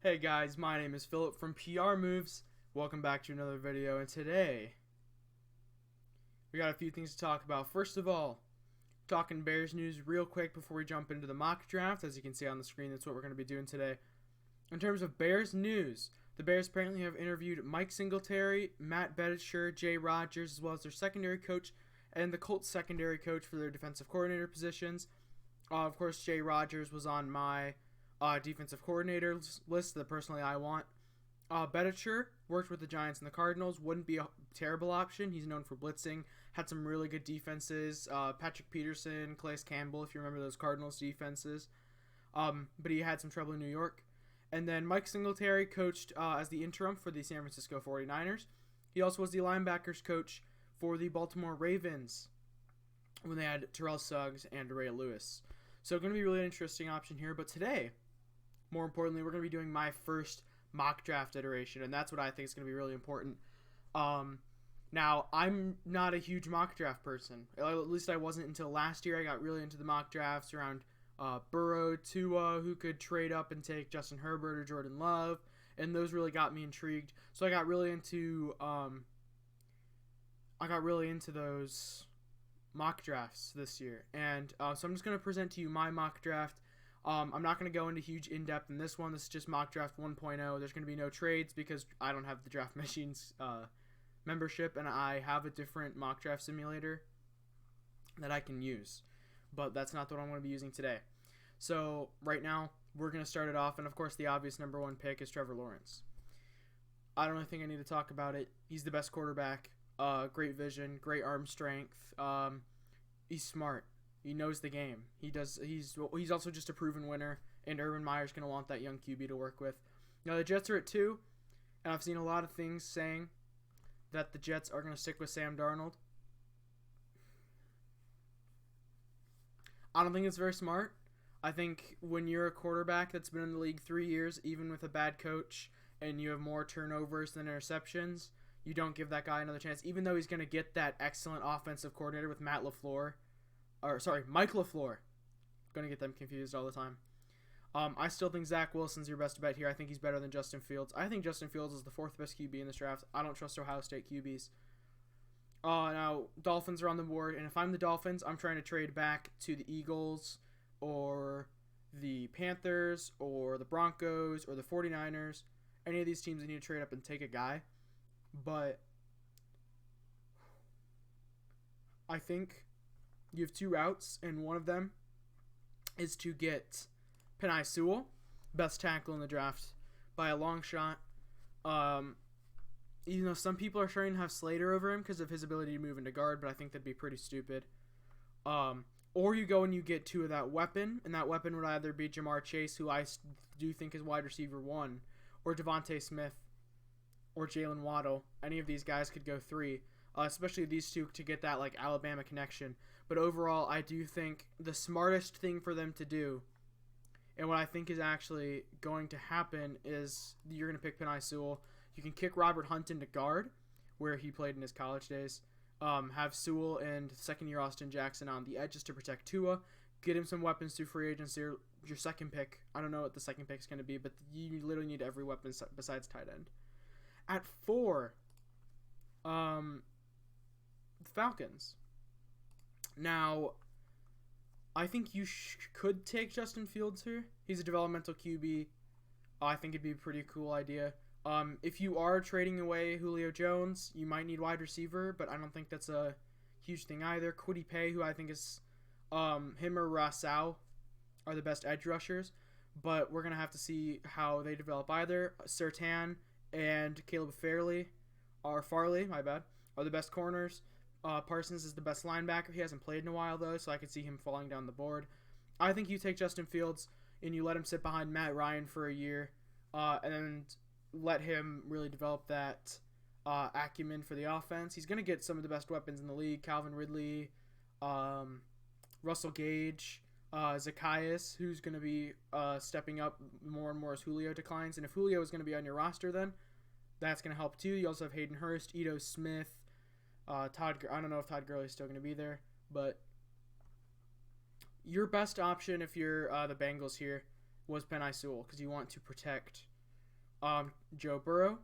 Hey guys, my name is Phillip from PR Moves. Welcome back to another video, and today we got a few things to talk about. First of all, talking Bears news real quick before we jump into the mock draft. As you can see on the screen, that's what we're going to be doing today. In terms of Bears news, the Bears apparently have interviewed Mike Singletary, Matt Betticher, Jay Rodgers, as well as their secondary coach and the Colts secondary coach for their defensive coordinator positions. Of course, Jay Rodgers was on my defensive coordinator list that personally I want. Betticher worked with the Giants and the Cardinals. Wouldn't be a terrible option. He's known for blitzing. Had some really good defenses. Patrick Peterson, Calais Campbell, if you remember those Cardinals defenses. But he had some trouble in New York. And then Mike Singletary coached as the interim for the San Francisco 49ers. He also was the linebackers coach for the Baltimore Ravens when they had Terrell Suggs and Ray Lewis. So going to be a really interesting option here. But today, more importantly, we're going to be doing my first mock draft iteration, and that's what I think is going to be really important. Now, I'm not a huge mock draft person. At least I wasn't until last year. I got really into the mock drafts around Burrow, Tua, who could trade up and take Justin Herbert or Jordan Love, and those really got me intrigued. So I got really into those mock drafts this year, and so I'm just going to present to you my mock draft. I'm not going to go into huge in-depth in this one. This is just mock draft 1.0. There's going to be no trades because I don't have the Draft Machines membership, and I have a different mock draft simulator that I can use, but that's not the one I'm going to be using today. So right now, we're going to start it off, and of course the obvious number one pick is Trevor Lawrence. I don't really think I need to talk about it. He's the best quarterback. Great vision, great arm strength. He's smart. He knows the game. He's also just a proven winner, and Urban Meyer's going to want that young QB to work with. Now, the Jets are at 2, and I've seen a lot of things saying that the Jets are going to stick with Sam Darnold. I don't think it's very smart. I think when you're a quarterback that's been in the league 3 years, even with a bad coach, and you have more turnovers than interceptions, you don't give that guy another chance, even though he's going to get that excellent offensive coordinator with Mike LaFleur. Going to get them confused all the time. I still think Zach Wilson's your best bet here. I think he's better than Justin Fields. I think Justin Fields is the 4th best QB in this draft. I don't trust Ohio State QBs. Now, Dolphins are on the board, and if I'm the Dolphins, I'm trying to trade back to the Eagles or the Panthers or the Broncos or the 49ers. Any of these teams, I need to trade up and take a guy. But I think you have 2 routes, and one of them is to get Penei Sewell, best tackle in the draft by a long shot. Even though some people are starting to have Slater over him because of his ability to move into guard, but I think that'd be pretty stupid. Or you go and you get 2 of that weapon, and that weapon would either be Jamar Chase, who I do think is wide receiver 1, or Devontae Smith, or Jalen Waddle. Any of these guys could go 3, especially these 2 to get that like Alabama connection. But overall, I do think the smartest thing for them to do, and what I think is actually going to happen, is you're going to pick Penei Sewell. You can kick Robert Hunt into guard, where he played in his college days. Have Sewell and second-year Austin Jackson on the edges to protect Tua. Get him some weapons through free agency. Your second pick, I don't know what the second pick is going to be, but you literally need every weapon besides tight end. At 4, the Falcons. Now, I think you could take Justin Fields here. He's a developmental QB. I think it'd be a pretty cool idea. If you are trading away Julio Jones, you might need wide receiver, but I don't think that's a huge thing either. Kwity Paye, who I think is him or Rousseau are the best edge rushers, but we're going to have to see how they develop either. Surtain and Caleb Farley are the best corners. Parsons is the best linebacker. He hasn't played in a while, though, so I could see him falling down the board. I think you take Justin Fields and you let him sit behind Matt Ryan for a year and then let him really develop that acumen for the offense. He's going to get some of the best weapons in the league. Calvin Ridley, Russell Gage, Zacchaeus, who's going to be stepping up more and more as Julio declines. And if Julio is going to be on your roster, then that's going to help too. You also have Hayden Hurst, Ito Smith, I don't know if Todd Gurley is still going to be there, but your best option if you're the Bengals here was Penei Sewell because you want to protect Joe Burrow.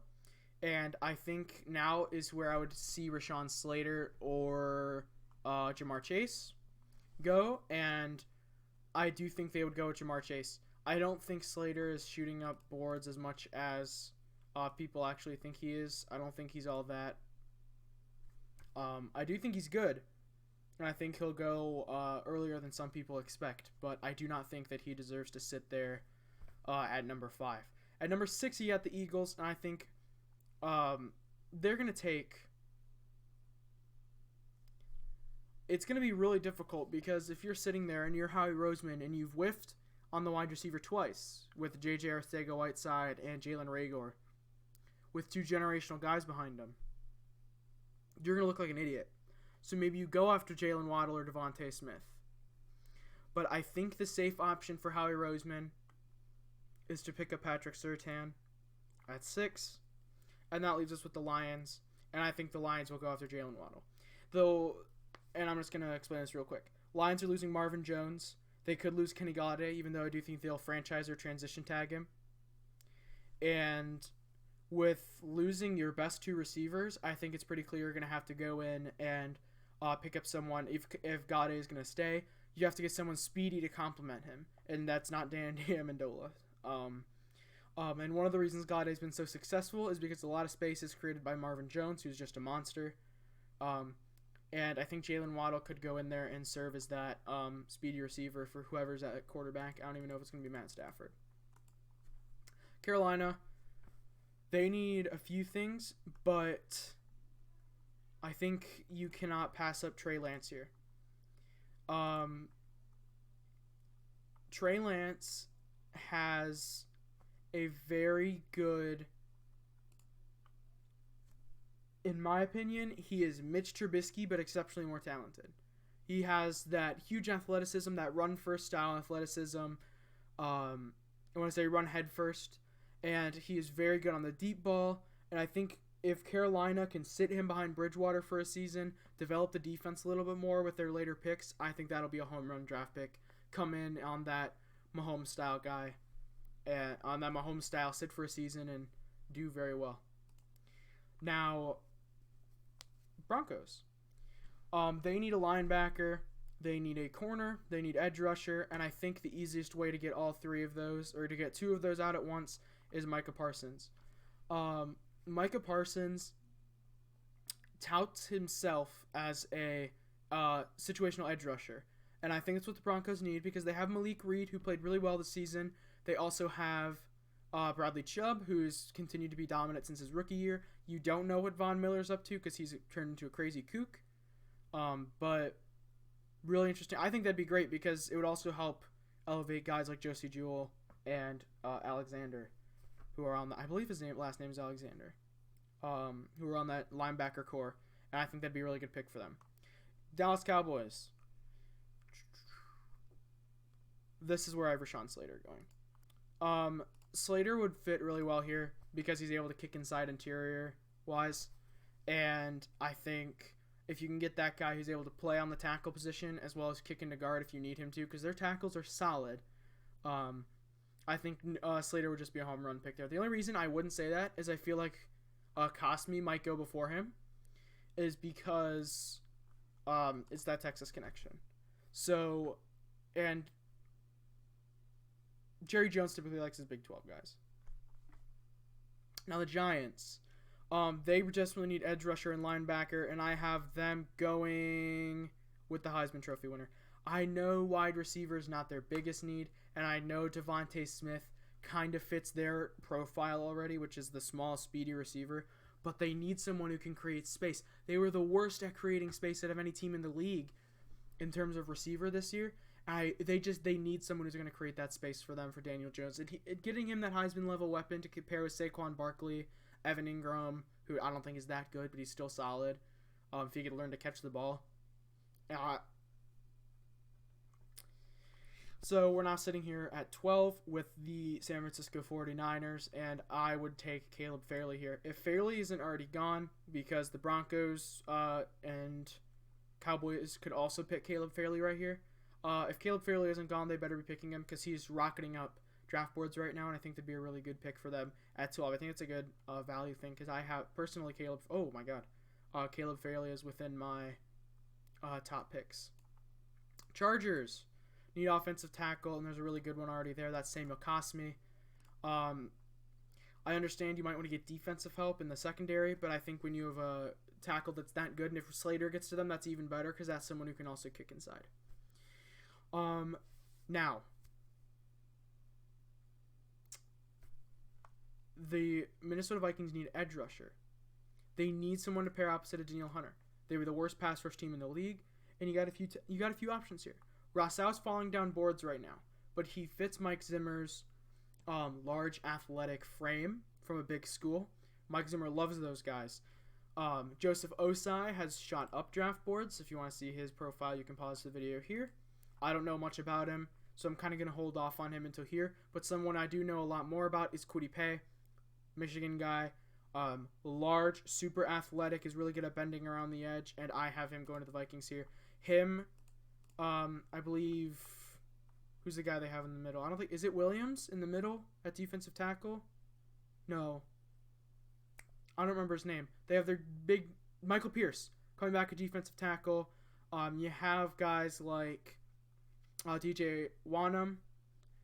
And I think now is where I would see Rashawn Slater or Jamar Chase go. And I do think they would go with Jamar Chase. I don't think Slater is shooting up boards as much as people actually think he is. I don't think he's all that. I do think he's good. And I think he'll go earlier than some people expect. But I do not think that he deserves to sit there at number 5. At number 6, you got the Eagles. And I think they're going to take... It's going to be really difficult because if you're sitting there and you're Howie Roseman and you've whiffed on the wide receiver twice with J.J. Arcega-Whiteside and Jalen Reagor with 2 generational guys behind them, you're going to look like an idiot. So maybe you go after Jalen Waddle or Devontae Smith. But I think the safe option for Howie Roseman is to pick up Patrick Surtain at 6. And that leaves us with the Lions. And I think the Lions will go after Jalen Waddle. Though, and I'm just going to explain this real quick. Lions are losing Marvin Jones. They could lose Kenny Golladay, even though I do think they'll franchise or transition tag him. And with losing your best 2 receivers, I think it's pretty clear you're going to have to go in and pick up someone. If Golladay is going to stay, you have to get someone speedy to complement him. And that's not Danny Amendola. And one of the reasons Galladay's been so successful is because a lot of space is created by Marvin Jones, who's just a monster. And I think Jalen Waddle could go in there and serve as that speedy receiver for whoever's at quarterback. I don't even know if it's going to be Matt Stafford. Carolina, they need a few things, but I think you cannot pass up Trey Lance here. Trey Lance has a very good... In my opinion, he is Mitch Trubisky, but exceptionally more talented. He has that huge athleticism, that run-first style athleticism. I want to say run head first. And he is very good on the deep ball. And I think if Carolina can sit him behind Bridgewater for a season, develop the defense a little bit more with their later picks, I think that'll be a home run draft pick. Come in on that Mahomes-style guy. And on that Mahomes-style, sit for a season and do very well. Now... Broncos. They need a linebacker, they need a corner, they need edge rusher, and I think the easiest way to get all 3 of those, or to get 2 of those out at once, is Micah Parsons. Micah Parsons touts himself as a situational edge rusher, and I think that's what the Broncos need because they have Malik Reed, who played really well this season. They also have Bradley Chubb, who's continued to be dominant since his rookie year. You don't know what Von Miller's up to because he's turned into a crazy kook. But really interesting. I think that'd be great because it would also help elevate guys like Josie Jewell and Alexander, who are on the, I believe his last name is Alexander, who are on that linebacker core. And I think that'd be a really good pick for them. Dallas Cowboys. This is where I have Rashawn Slater going. Slater would fit really well here because he's able to kick inside interior-wise. And I think if you can get that guy who's able to play on the tackle position as well as kick into guard if you need him to, because their tackles are solid, I think Slater would just be a home run pick there. The only reason I wouldn't say that is I feel like Cosmi might go before him is because it's that Texas connection. So, and Jerry Jones typically likes his Big 12 guys. Now the Giants, they desperately need edge rusher and linebacker, and I have them going with the Heisman Trophy winner. I know wide receiver is not their biggest need, and I know Devontae Smith kind of fits their profile already, which is the small, speedy receiver, but they need someone who can create space. They were the worst at creating space out of any team in the league in terms of receiver this year. They need someone who's going to create that space for them, for Daniel Jones. And getting him that Heisman-level weapon to compare with Saquon Barkley, Evan Ingram, who I don't think is that good, but he's still solid, if he could learn to catch the ball. So we're now sitting here at 12 with the San Francisco 49ers, and I would take Caleb Fairley here. If Fairley isn't already gone, because the Broncos and Cowboys could also pick Caleb Fairley right here. If Caleb Fairley isn't gone, they better be picking him because he's rocketing up draft boards right now, and I think that'd be a really good pick for them at 12. I think it's a good value thing because I have personally Caleb. Oh my God, Caleb Fairley is within my top picks. Chargers need offensive tackle, and there's a really good one already there. That's Samuel Cosmi. I understand you might want to get defensive help in the secondary, but I think when you have a tackle that's that good, and if Slater gets to them, that's even better because that's someone who can also kick inside. Now, the Minnesota Vikings need edge rusher. They need someone to pair opposite of Danielle Hunter. They were the worst pass rush team in the league, and you got a few options here. Rousseau's falling down boards right now, but he fits Mike Zimmer's large athletic frame from a big school. Mike Zimmer loves those guys. Joseph Osai has shot up draft boards. If you want to see his profile, you can pause the video here. I don't know much about him, so I'm kind of going to hold off on him until here. But someone I do know a lot more about is Kwity Paye, Michigan guy. Large, super athletic, is really good at bending around the edge, and I have him going to the Vikings here. Him, I believe... Who's the guy they have in the middle? I don't think... Is it Williams in the middle at defensive tackle? No. I don't remember his name. They have their big... Michael Pierce coming back at defensive tackle. You have guys like DJ Wanham,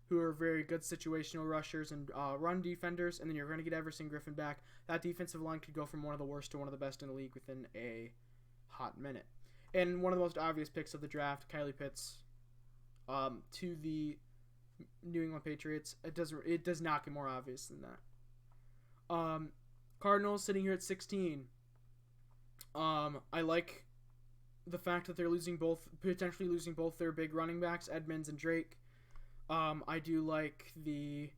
who are very good situational rushers and run defenders. And then you're going to get Everson Griffin back. That defensive line could go from one of the worst to one of the best in the league within a hot minute. And one of the most obvious picks of the draft, Kylie Pitts, to the New England Patriots. It does not get more obvious than that. Cardinals sitting here at 16. I like the fact that they're potentially losing both their big running backs, Edmonds and Drake. I do like the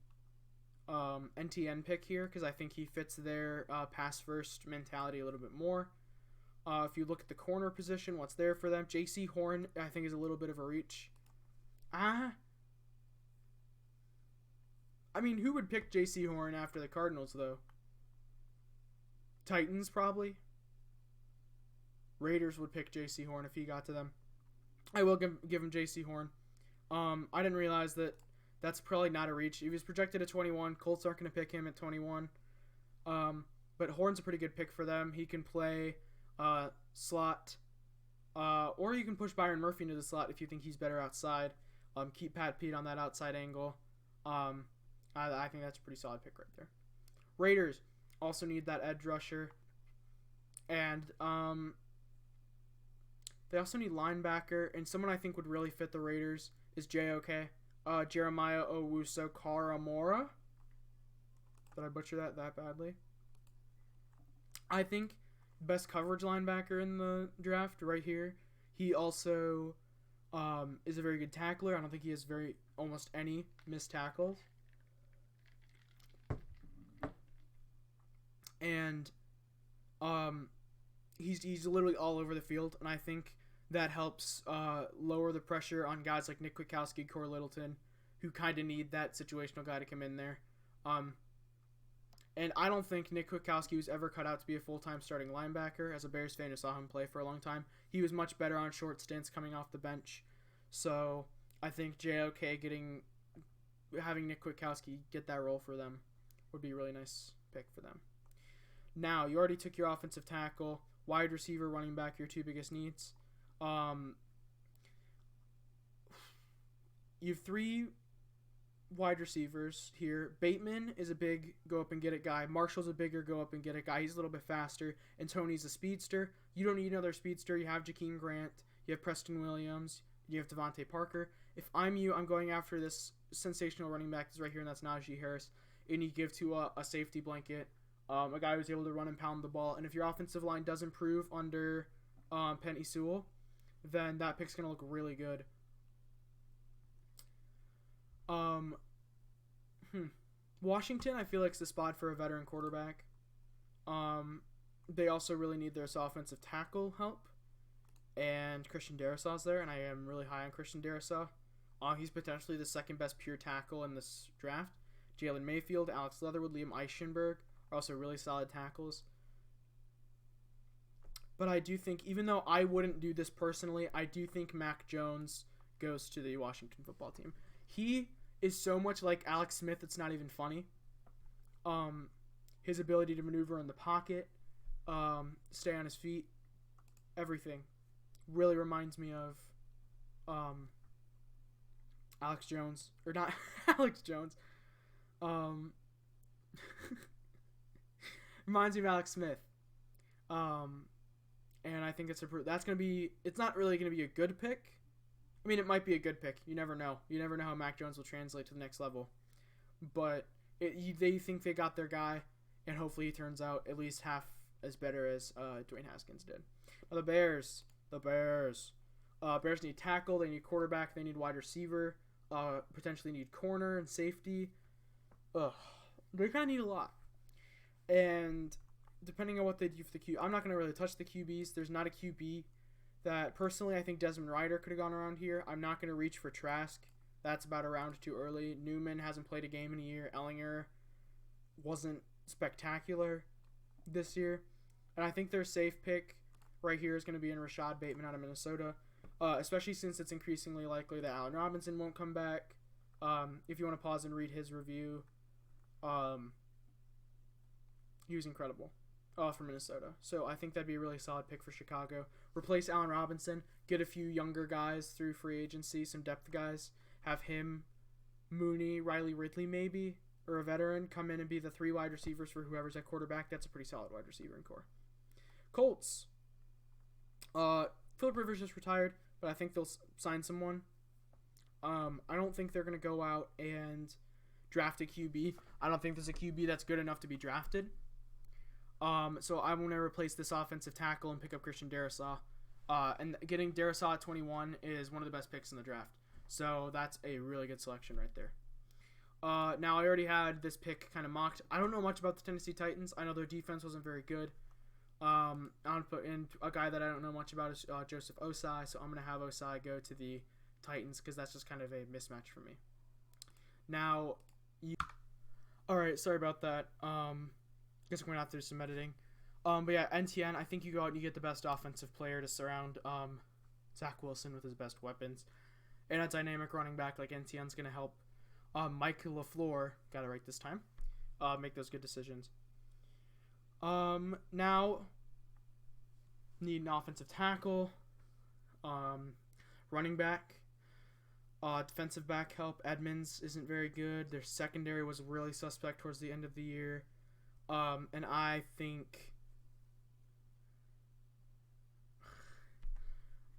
NTN pick here because I think he fits their pass first mentality a little bit more. If you look at the corner position, what's there for them? J.C. Horn, I think, is a little bit of a reach. I mean, who would pick J.C. Horn after the Cardinals, though? Titans, probably. Raiders would pick J.C. Horn if he got to them. I will give him J.C. Horn. I didn't realize that's probably not a reach. He was projected at 21. Colts aren't going to pick him at 21. But Horn's a pretty good pick for them. He can play slot. Or you can push Byron Murphy into the slot if you think he's better outside. Keep Pat Pete on that outside angle. I think that's a pretty solid pick right there. Raiders also need that edge rusher. And they also need linebacker. And someone I think would really fit the Raiders is JOK. Jeremiah Owusu-Koramoah. Did I butcher that badly? I think best coverage linebacker in the draft right here. He also is a very good tackler. I don't think he has almost any missed tackles. And he's literally all over the field, and I think that helps lower the pressure on guys like Nick Kwiatkowski, Corey Littleton, who kind of need that situational guy to come in there. And I don't think Nick Kwiatkowski was ever cut out to be a full-time starting linebacker. As a Bears fan who saw him play for a long time, he was much better on short stints coming off the bench. So I think JOK having Nick Kwiatkowski get that role for them would be a really nice pick for them. Now, you already took your offensive tackle, wide receiver, running back, your two biggest needs. You have three wide receivers here. Bateman is a big go-up-and-get-it guy. Marshall's a bigger go-up-and-get-it guy. He's a little bit faster. And Tony's a speedster. You don't need another speedster. You have Jakeem Grant. You have Preston Williams. You have Devontae Parker. If I'm you, I'm going after this sensational running back that's right here, and that's Najee Harris. And you give to a safety blanket, a guy who's able to run and pound the ball. And if your offensive line does improve under Penei Sewell, then that pick's going to look really good. Washington, I feel like, is the spot for a veteran quarterback. They also really need their offensive tackle help. And Christian Darrisaw's there, and I am really high on Christian Darrisaw. He's potentially the second best pure tackle in this draft. Jalen Mayfield, Alex Leatherwood, Liam Eichenberg are also really solid tackles. But I do think, even though I wouldn't do this personally, I do think Mac Jones goes to the Washington football team. He is so much like Alex Smith, it's not even funny. His ability to maneuver in the pocket, stay on his feet, everything really reminds me of Alex Jones, or not Alex Jones. Reminds me of Alex Smith. And I think it's not really gonna be a good pick. I mean, it might be a good pick. You never know. You never know how Mac Jones will translate to the next level. But they think they got their guy, and hopefully he turns out at least half as better as Dwayne Haskins did. Now the Bears. Bears need tackle. They need quarterback. They need wide receiver. Potentially need corner and safety. They kind of need a lot. And depending on what they do for the QB, I'm not going to really touch the QBs. There's not a QB that, personally, I think Desmond Ridder could have gone around here. I'm not going to reach for Trask. That's about a round too early. Newman hasn't played a game in a year. Ellinger wasn't spectacular this year. And I think their safe pick right here is going to be in Rashad Bateman out of Minnesota, especially since it's increasingly likely that Allen Robinson won't come back. If you want to pause and read his review, he was incredible for Minnesota. So I think that'd be a really solid pick for Chicago. Replace Allen Robinson, get a few younger guys through free agency, some depth guys. Have him, Mooney, Riley Ridley maybe, or a veteran come in and be the 3 wide receivers for whoever's at quarterback. That's a pretty solid wide receiver in core. Colts. Phillip Rivers just retired, but I think they'll sign someone. I don't think they're going to go out and draft a QB. I don't think there's a QB that's good enough to be drafted. So I'm going to replace this offensive tackle and pick up Christian Darrisaw. And getting Darrisaw at 21 is one of the best picks in the draft. So that's a really good selection right there. Now, I already had this pick kind of mocked. I don't know much about the Tennessee Titans. I know their defense wasn't very good. I'm going to put in a guy that I don't know much about is Joseph Osai. So I'm going to have Osai go to the Titans because that's just kind of a mismatch for me. Now, alright, sorry about that. Guess we're going to have to do some editing. But yeah, NTN, I think you go out and you get the best offensive player to surround Zach Wilson with his best weapons. And a dynamic running back like NTN's going to help Mike LaFleur, got it right this time, make those good decisions. Now, need an offensive tackle, running back, defensive back help. Edmonds isn't very good. Their secondary was really suspect towards the end of the year. And I think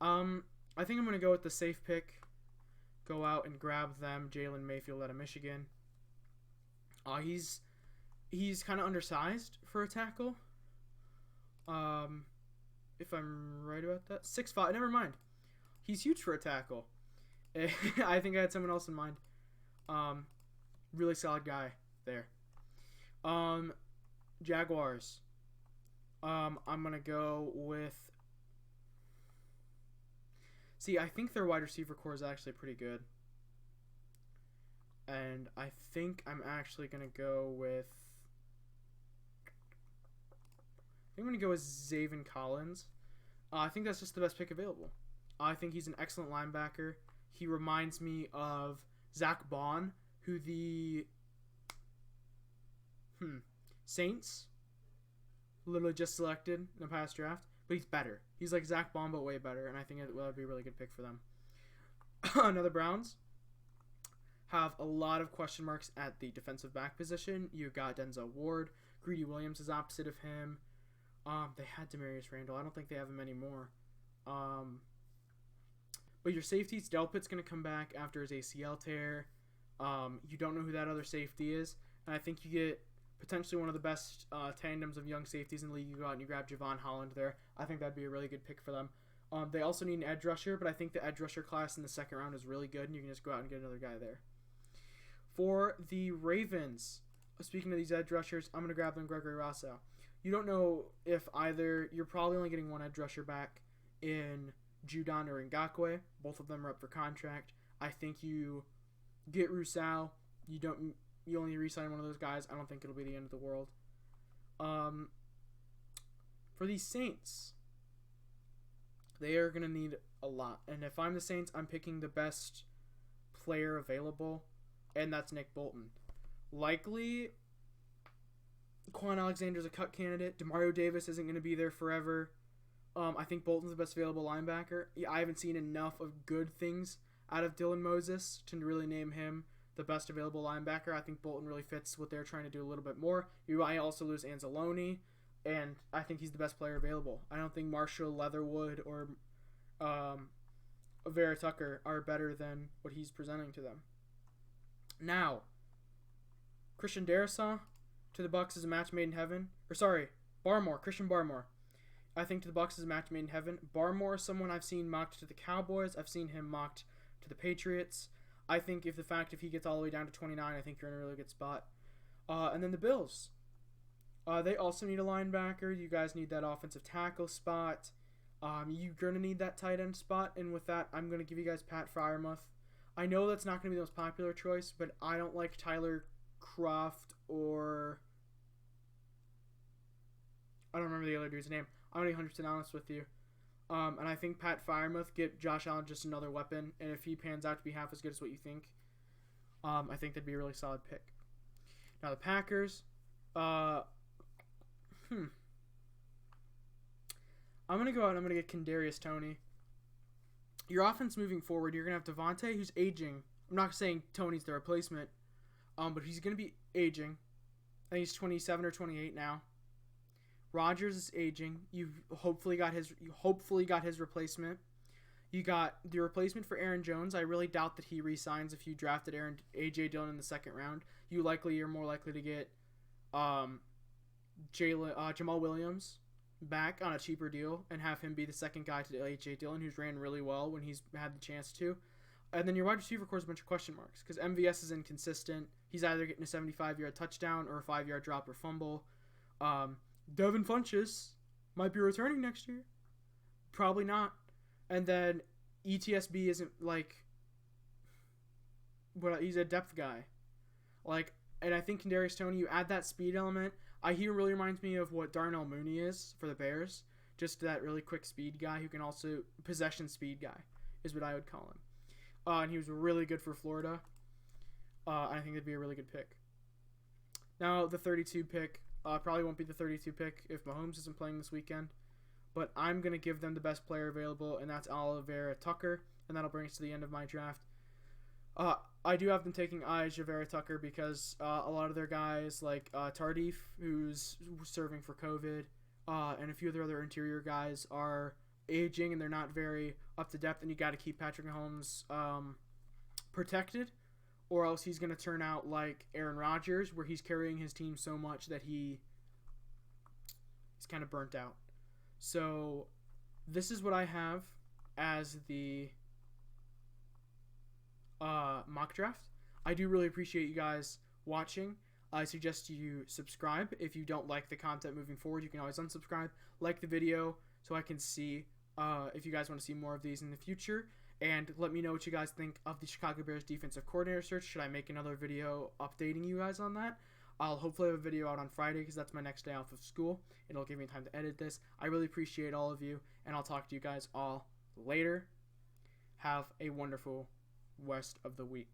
I'm going to go with the safe pick. Go out and grab them, Jalen Mayfield out of Michigan. He's kind of undersized for a tackle. If I'm right about that. 6'5", never mind. He's huge for a tackle. I think I had someone else in mind. Really solid guy there. Jaguars. I'm going to go with... See, I think their wide receiver core is actually pretty good. And I think I'm actually going to go with... I'm going to go with Zaven Collins. I think that's just the best pick available. I think he's an excellent linebacker. He reminds me of Zach Bond, who the Saints literally just selected in the past draft. But he's better. He's like Zach Bond, but way better. And I think it will be a really good pick for them. Another Browns have a lot of question marks at the defensive back position. You got Denzel Ward. Greedy Williams is opposite of him. They had Demarius Randall. I don't think they have him anymore. But your safeties, Delpit's going to come back after his ACL tear. You don't know who that other safety is. And I think you get potentially one of the best tandems of young safeties in the league. You go out and you grab Javon Holland there. I think that'd be a really good pick for them. They also need an edge rusher, but I think the edge rusher class in the second round is really good, and you can just go out and get another guy there. For the Ravens, speaking of these edge rushers, I'm going to grab them Gregory Rousseau. You don't know if either, you're probably only getting one edge rusher back in Judon or Ngakoue. Both of them are up for contract. I think you get Rousseau. You only re-sign one of those guys. I don't think it'll be the end of the world. For the Saints, they are going to need a lot. And if I'm the Saints, I'm picking the best player available. and that's Nick Bolton. Likely, Quan Alexander's a cut candidate. Demario Davis isn't going to be there forever. I think Bolton's the best available linebacker. I haven't seen enough of good things out of Dylan Moses to really name him the best available linebacker. I think Bolton really fits what they're trying to do a little bit more. You might also lose Anzalone, and I think he's the best player available. I don't think Marshall Leatherwood or Vera Tucker are better than what he's presenting to them. Now, Christian Darrisaw to the Bucs is a match made in heaven. Christian Barmore. I think to the Bucs is a match made in heaven. Barmore is someone I've seen mocked to the Cowboys. I've seen him mocked to the Patriots. I think if he gets all the way down to 29, I think you're in a really good spot. And then the Bills. They also need a linebacker. You guys need that offensive tackle spot. You're going to need that tight end spot. And with that, I'm going to give you guys Pat Freiermuth. I know that's not going to be the most popular choice, but I don't like Tyler Croft or... I don't remember the other dude's name. I'm going to be 100% honest with you. And I think Pat Freiermuth get Josh Allen just another weapon. And if he pans out to be half as good as what you think, I think that'd be a really solid pick. Now the Packers. I'm going to go out and I'm going to get Kadarius Toney. Your offense moving forward, you're going to have Devontae, who's aging. I'm not saying Toney's the replacement, but he's going to be aging. I think he's 27 or 28 now. Rodgers is aging. You hopefully got his replacement. You got the replacement for Aaron Jones. I really doubt that he re-signs if you drafted A.J. Dillon in the second round. You're more likely to get Jamal Williams back on a cheaper deal and have him be the second guy to A.J. Dillon, who's ran really well when he's had the chance to. And then your wide receiver core is a bunch of question marks because MVS is inconsistent. He's either getting a 75-yard touchdown or a 5-yard drop or fumble. Devin Funchess might be returning next year. Probably not. And then ETSB isn't he's a depth guy. And I think Kadarius Toney, you add that speed element. He really reminds me of what Darnell Mooney is for the Bears. Just that really quick speed guy who can also possession speed guy is what I would call him. And he was really good for Florida. I think it'd be a really good pick. Now the 32 pick. Probably won't be the 32 pick if Mahomes isn't playing this weekend. But I'm going to give them the best player available, and that's Vera Tucker. And that'll bring us to the end of my draft. I do have them taking Vera Tucker because a lot of their guys, like Tardif, who's serving for COVID, and a few of their other interior guys are aging, and they're not very up to depth, and you got to keep Patrick Mahomes protected. Or else he's going to turn out like Aaron Rodgers, where he's carrying his team so much that he's kind of burnt out. So this is what I have as the mock draft. I do really appreciate you guys watching. I suggest you subscribe. If you don't like the content moving forward, you can always unsubscribe. Like the video so I can see if you guys want to see more of these in the future. And let me know what you guys think of the Chicago Bears defensive coordinator search. Should I make another video updating you guys on that? I'll hopefully have a video out on Friday because that's my next day off of school. It'll give me time to edit this. I really appreciate all of you, and I'll talk to you guys all later. Have a wonderful rest of the week.